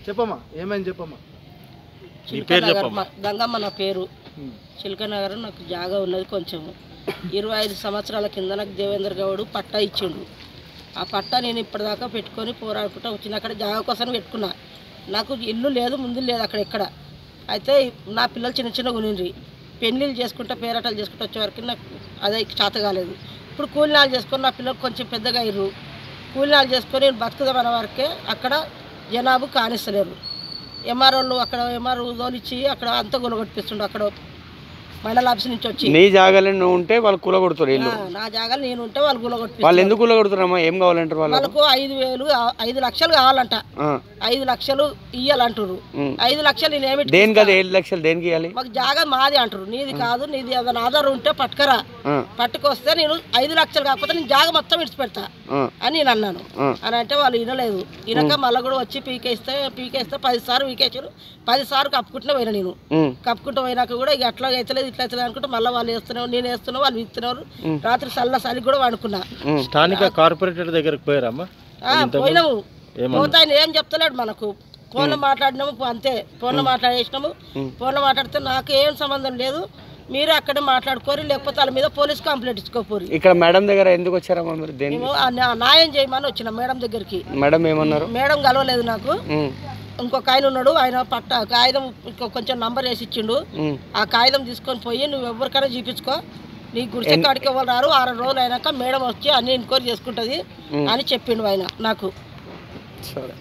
చెప్పమ్మా ఏమైంది చెప్పమ్మా. గంగమ్మ నా పేరు. చిలకనగర్ నాకు జాగా ఉన్నది. కొంచెం 25 సంవత్సరాల కింద నాకు దేవేంద్ర గౌడ్ పట్టా ఇచ్చిండు. ఆ పట్టా నేను ఇప్పటిదాకా పెట్టుకొని పోరాడుకుంటా వచ్చిన. అక్కడ జాగా కోసం పెట్టుకున్నా. నాకు ఇల్లు లేదు, ముందు లేదు అక్కడ ఎక్కడ. అయితే నా పిల్లలు చిన్న చిన్న కొనిండ్రి. పెళ్ళిళ్ళు చేసుకుంటా పేరాటాలు చేసుకుంటూ వచ్చే వరకు నాకు అదే చేత కాలేదు. ఇప్పుడు కూలినాలు చేసుకొని నా పిల్లలు కొంచెం పెద్దగా అయ్యారు. కూలినాలు చేసుకొని నేను బతుకుదామన్న వరకే అక్కడ జనాభా కానిస్తలేరు. ఎంఆర్ఓలు అక్కడ ఎంఆర్ఓ తోలిచ్చి అక్కడ అంతా గులగొట్టిస్తుండ్రు. అక్కడ మండల ఆఫీస్ నుంచి వచ్చి నీ జాగాలో నువ్వు ఉంటే వాళ్ళు కూలగొడుతారు. నా జాగాలో నేను ఉంటే వాళ్ళు గులగొట్టి. వాళ్ళు ఎందుకు కూలగొడుతున్నారమ్మా? ఏం కావాలంటారు వాళ్ళకు? 5 లక్షలు కావాలంట. 5 లక్షలు ఇయ్యాలంటారు. 5 లక్షలు నేను ఏమి దేనికి? 7 లక్షలు దేనికి ఇవ్వాలి? మాకు జాగా మాది అంటారు. నీది కాదు, నీది ఏదైనా ఆధారం ఉంటే పట్టుకరా, పట్టుకొస్తే నేను 5 లక్షలు కాకపోతే నేను జాగా మొత్తం విడిచిపెడతా అని నేను అన్నాను. అని అంటే వాళ్ళు వినలేదు. వినక మళ్ళీ కూడా వచ్చి పీకేస్తే 10 సార్లు పీకేసారు. 10 సార్లు కప్పుకుంటూనే పోయినా నేను. కప్పుకుంటూ పోయినాక కూడా ఇక అట్లా అవుతలేదు ఇట్లా అవుతుంది అనుకుంటే మళ్ళీ వాళ్ళు వేస్తున్నారు, నేను వేస్తున్నా, వాళ్ళు ఇస్తున్నారు. రాత్రి చలి కూడా వండుకున్నా. స్థానిక కార్పొరేటర్ దగ్గరకు పోయారమ్మా? పోయినాము. పోతే ఆయన ఏం చెప్తలేడు మనకు. ఫోన్లో మాట్లాడినాము అంతే. ఫోన్లో మాట్లాడేసినాము. ఫోన్లో మాట్లాడితే నాకు ఏం సంబంధం లేదు, మీరు అక్కడే మాట్లాడుకోరు, లేకపోతే వాళ్ళ మీద పోలీస్ కంప్లైంట్ ఇచ్చుకోపోరు. ఇక్కడ మేడం దగ్గర ఎందుకు వచ్చారమ్మా మీరు? న్యాయం చేయమని వచ్చిన మేడం దగ్గరికి. మేడం ఏమన్నారు? మేడం కలవలేదు నాకు. ఇంకొక ఆయన ఉన్నాడు, ఆయన కాగితం కొంచెం నంబర్ వేసి ఇచ్చిండు. ఆ కాగితం తీసుకొని పోయి నువ్వు ఎవరికైనా చూపించుకో, నీ గుడిసె కాడికి ఎవరు రారు, 6 రోజులు అయినాక మేడం వచ్చి అన్ని ఎంక్వైరీ చేసుకుంటుంది అని చెప్పిండు ఆయన నాకు. సరే.